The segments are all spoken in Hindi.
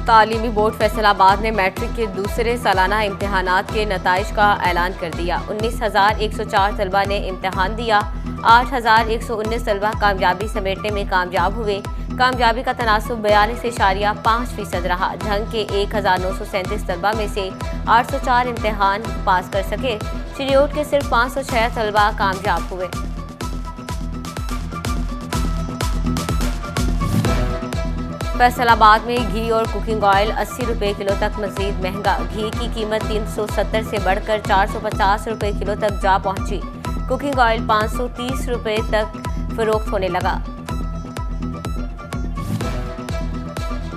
तालीमी बोर्ड फैसलाबाद ने मैट्रिक के दूसरे सालाना इम्तिहानात के नताइज का ऐलान कर दिया। 19,104 तलबा ने इम्तिहान दिया। 8,119 तलबा कामयाबी समेटने में कामयाब हुए। कामयाबी का तनासुब 42.5% रहा। जंग के 1,937 तलबा में से 804 इम्तिहान पास कर सके। चिड़ियोट के सिर्फ 506 तलबा कामयाब हुए। फैसलाबाद में घी और कुकिंग ऑयल 80 रुपये किलो तक मजीद महंगा। घी की कीमत 370 से बढ़कर 450 रुपये किलो तक जा पहुंची। कुकिंग ऑयल 530 रुपये तक फरोख्त होने लगा।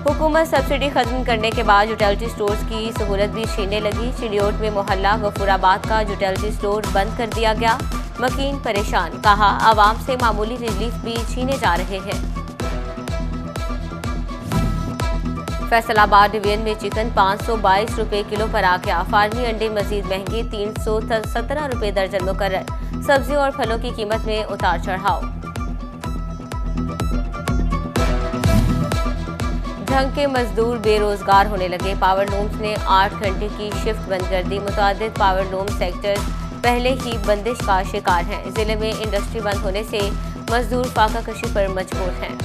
हुकूमत सब्सिडी खत्म करने के बाद यूटिलिटी स्टोर्स की सहूलत भी छीनने लगी। चिड़ियोट में मोहल्ला गफूराबाद का यूटिलिटी स्टोर बंद कर दिया गया। मकीन परेशान, कहा आवाम से मामूली रिलीफ भी छीने जा रहे हैं। फैसलाबाद डिवीजन में चिकन 522 रुपये किलो पर आ गया। फार्मी अंडे मजीद महंगे, 317 रुपये दर्जन मुकर्रर। सब्जियों और फलों की कीमत में उतार चढ़ाव। जंग के मजदूर बेरोजगार होने लगे। पावर लूम्स ने 8 घंटे की शिफ्ट बंद कर दी। मुतअद्दिद पावर लूम सेक्टर पहले ही बंदिश का शिकार हैं। जिले में इंडस्ट्री बंद होने से मजदूर फाका कशी पर मजबूर हैं।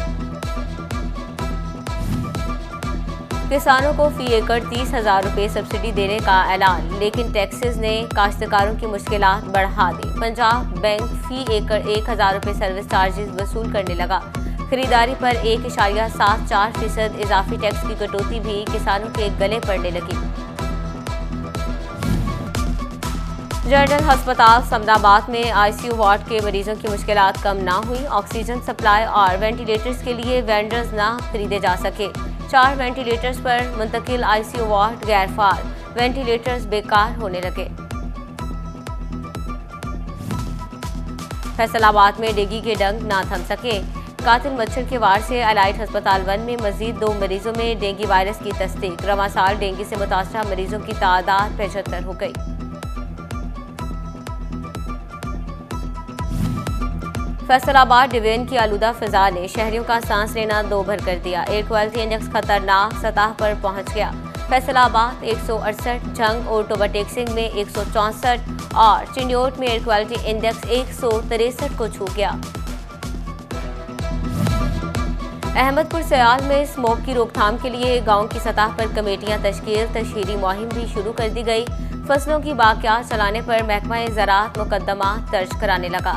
किसानों को फी एकड़ 30,000 रुपये सब्सिडी देने का ऐलान, लेकिन टैक्सेस ने काश्तकारों की मुश्किलात बढ़ा दी। पंजाब बैंक फी एकड़ 1,000 रुपये सर्विस चार्जेस वसूल करने लगा। खरीदारी पर 1.74% इजाफी टैक्स की कटौती भी किसानों के गले पड़ने लगी। जनरल अस्पताल समदाबाद में ICU वार्ड के मरीजों की मुश्किलात कम ना हुई। ऑक्सीजन सप्लाई और वेंटिलेटर्स के लिए वेंडर्स ना खरीदे जा सके। 4 वेंटिलेटर्स पर मुंतकिल ICU वार्ड गैरफाल, वेंटिलेटर्स बेकार होने लगे। फैसलाबाद में डेंगू के डंक ना थम सके। कातिल मच्छर के वार से अलाइट अस्पताल 1 में मजीद 2 मरीजों में डेंगू वायरस की तस्दीक। रवां साल डेंगू से मुतासरा मरीजों की तादाद 75 हो गई। फैसलाबाद डिवीजन की आलूदा फिजा ने शहरियों का सांस लेना दो भर कर दिया। एयर क्वालिटी इंडेक्स खतरनाक सतह पर पहुंच गया। फैसलाबाद 168, जंग और ओवरटेक्सिंग में 164 और चिड़ियोट में एयर क्वालिटी इंडेक्स 163 को छू गया। अहमदपुर सयाल में स्मोक की रोकथाम के लिए गांव की सतह पर कमेटियां तश्कील, तशहीरी मुहिम भी शुरू कर दी गई। फसलों की बाकियात चलाने पर महकमा ज़राअत मुकदमा दर्ज कराने लगा।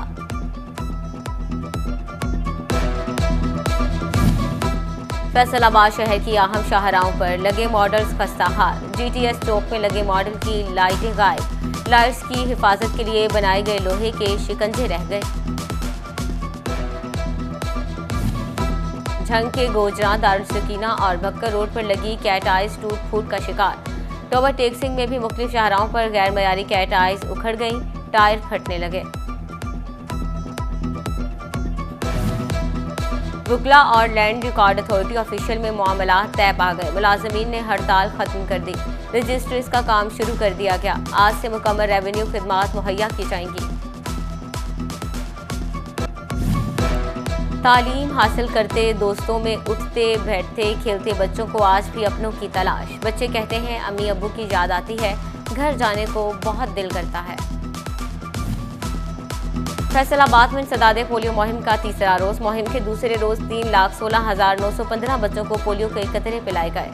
फैसलाबाद शहर की अहम शाहराहों पर लगे मॉडल्स खस्ताहाल। GTS चौक में लगे मॉडल की लाइटें गायब। लाइट्स की हिफाजत के लिए बनाए गए लोहे के शिकंजे रह गए। झंग के गोजरा, दारुलसकीना और भक्कर रोड पर लगी कैट आइज टूट फूट का शिकार। ओवरटेक्सिंग में भी मुख्तलिफ शाहराहों पर गैर मयारी कैट आइज उखड़ गई, टायर फटने लगे। वुकला और लैंड रिकॉर्ड अथॉरिटी ऑफिशियल में मामला तय पा गए। मुलाजमीन ने हड़ताल खत्म कर दी। रजिस्ट्रीज का काम शुरू कर दिया गया। आज से मुकम्मल रेवेन्यू खिदमात मुहैया की जाएंगी। तालीम हासिल करते, दोस्तों में उठते बैठते खेलते बच्चों को आज भी अपनों की तलाश। बच्चे कहते हैं अम्मी अब्बू की याद आती है, घर जाने को बहुत दिल करता है। फैसलाबाद में इंसदादे पोलियो मुहिम का तीसरा रोज। मुहिम के दूसरे रोज 3,16,915 बच्चों को पोलियो के कतरे पिलाए गए।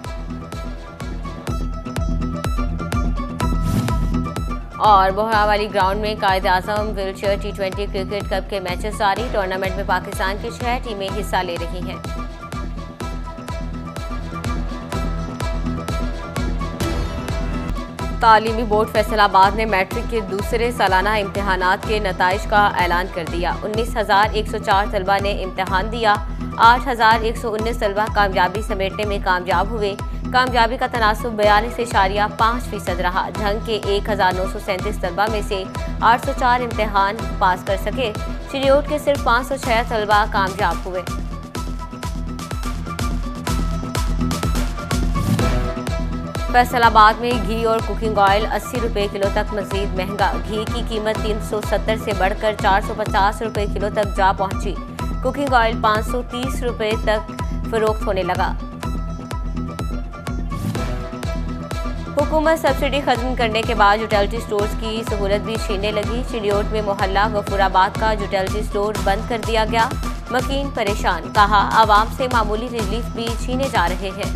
और बोहरावाली ग्राउंड में Quaid-e-Azam wheelchair T20 cricket cup के मैचेस जारी। टूर्नामेंट में पाकिस्तान की 6 टीमें हिस्सा ले रही हैं। तालीमी बोर्ड फैसलाबाद ने मैट्रिक के दूसरे सालाना इम्तिहानात के नताइज का ऐलान कर दिया। 19,104 तलबा ने इम्तिहान दिया। 8,119 तलबा कामयाबी समेटने में कामयाब हुए। कामयाबी का तनासुब 42.5% रहा। जंग के 1,937 तलबा में से 804 इम्तिहान पास कर सके। चिड़ियोट के सिर्फ 506 तलबा कामयाब हुए। फैसलाबाद में घी और कुकिंग ऑयल 80 रुपये किलो तक मजीद महंगा। घी की कीमत 370 से बढ़कर 450 रुपये किलो तक जा पहुंची। कुकिंग ऑयल 530 रुपये तक फरोख्त होने लगा। हुकूमत सब्सिडी खत्म करने के बाद यूटिलिटी स्टोर्स की सहूलत भी छीनने लगी। चिड़ियोट में मोहल्ला गफूराबाद का यूटिलिटी स्टोर बंद कर दिया गया। मकीन परेशान, कहा आवाम से मामूली रिलीफ भी छीने जा रहे हैं।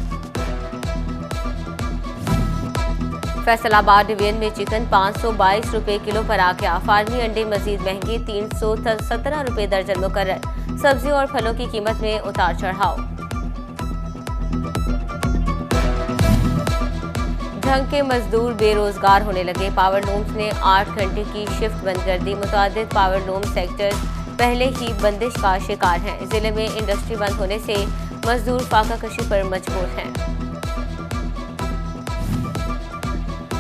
फैसलाबाद डिवीजन में चिकन 522 रुपए किलो पर आ गया। फार्मी अंडे मजीद महंगे, 317 रुपए दर्जन मुकर्रर। सब्जियों और फलों की कीमत में उतार चढ़ाव। ढंग के मजदूर बेरोजगार होने लगे। पावर लूम्स ने 8 घंटे की शिफ्ट बंद कर दी। मुतअद्दिद पावर लूम सेक्टर पहले ही बंदिश का शिकार हैं। जिले में इंडस्ट्री बंद होने से मजदूर फाका कशी पर मजबूर हैं।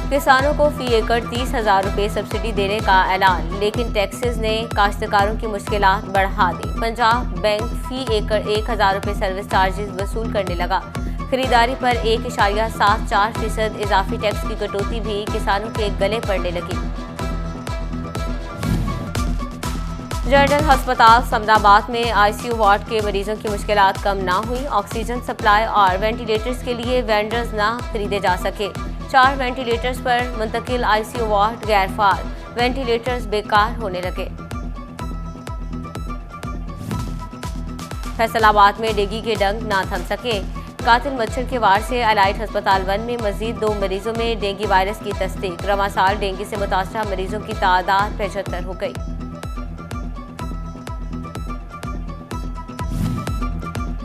किसानों को फी एकड़ 30,000 रुपये सब्सिडी देने का ऐलान, लेकिन टैक्सेस ने काश्तकारों की मुश्किलात बढ़ा दी। पंजाब बैंक फी एकड़ 1,000 रुपये सर्विस चार्जेस वसूल करने लगा। खरीदारी पर 1.74% इजाफी टैक्स की कटौती भी किसानों के गले पड़ने लगी। जनरल अस्पताल समदाबाद में आईसीयू वार्ड के मरीजों की मुश्किलात कम ना हुई। ऑक्सीजन सप्लाई और वेंटिलेटर्स के लिए वेंडर्स ना खरीदे जा सके। 4 वेंटिलेटर्स पर मुंतकिल आईसीयू वार्ड गैरफाल, वेंटिलेटर्स बेकार होने लगे। फैसलाबाद में डेंगू के डंक ना थम सके। कातिल मच्छर के वार से अलाइट अस्पताल 1 में मजीद 2 मरीजों में डेंगू वायरस की तस्दीक। रवां साल डेंगू से मुतासरा मरीजों की तादाद 75 हो गई।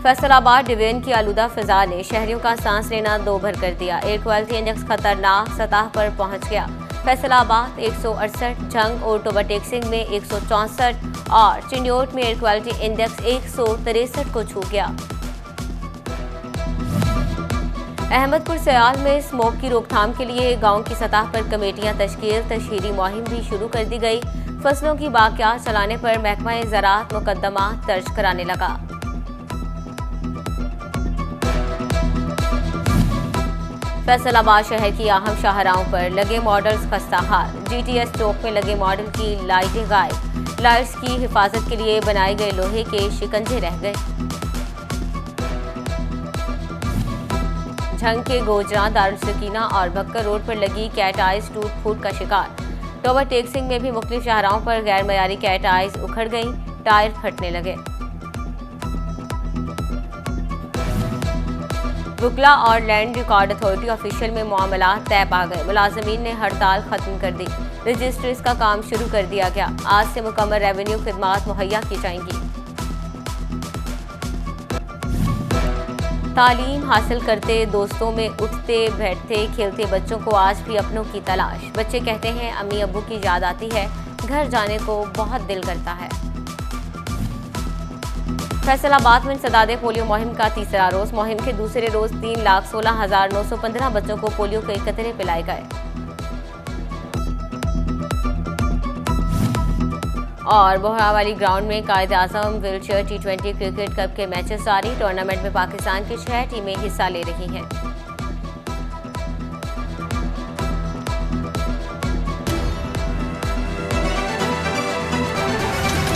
फैसलाबाद डिवीजन की आलूदा फिजा ने शहरियों का सांस लेना दोभर कर दिया। एयर क्वालिटी इंडेक्स खतरनाक सतह पर पहुंच गया। फैसलाबाद 168, झंग और टोबा टेक्सिंग में 164 और चिड़ियोट में एयर क्वालिटी इंडेक्स 163 को छू गया। अहमदपुर सयाल में स्मोक की रोकथाम के लिए गांव की सतह पर कमेटियां तश्कील, तशहीरी मुहिम भी शुरू कर दी गई। फसलों की बाकियात चलाने पर महकमा ज़राअत मुकदमा दर्ज कराने लगा। फैसलाबाद शहर की अहम शाहराहों पर लगे मॉडल्स खस्ता हाल। जीटीएस चौक में लगे मॉडल की लाइटें गायब। लाइट्स की हिफाजत के लिए बनाए गए लोहे के शिकंजे रह गए। झंग के गोजरा, दारुलसकीना और भक्कर रोड पर लगी कैट आइज टूट फूट का शिकार। टोबा टेक्सिंग में भी मुख्तलिफ शाहराहों पर गैर मयारी कैट आइज उखड़ गई, टायर फटने लगे। वुकला और लैंड रिकॉर्ड अथॉरिटी ऑफिशियल में मामला तय पा गए। मुलाजमीन ने हड़ताल खत्म कर दी। रजिस्ट्रीज का काम शुरू कर दिया गया। आज से मुकम्मल रेवेन्यू खिदमात मुहैया की जाएंगी। तालीम हासिल करते, दोस्तों में उठते बैठते खेलते बच्चों को आज भी अपनों की तलाश। बच्चे कहते हैं अम्मी अब्बू की याद आती है, घर जाने को बहुत दिल करता है। फैसलाबाद में सदादे पोलियो मुहिम का तीसरा रोज। मुहिम के दूसरे रोज 3,16,915 बच्चों को पोलियो के कतरे पिलाए गए। और बोहरावाली ग्राउंड में कायद आजम व्हीलचेयर T20 क्रिकेट कप के मैचेस जारी। टूर्नामेंट में पाकिस्तान की 6 टीमें हिस्सा ले रही हैं।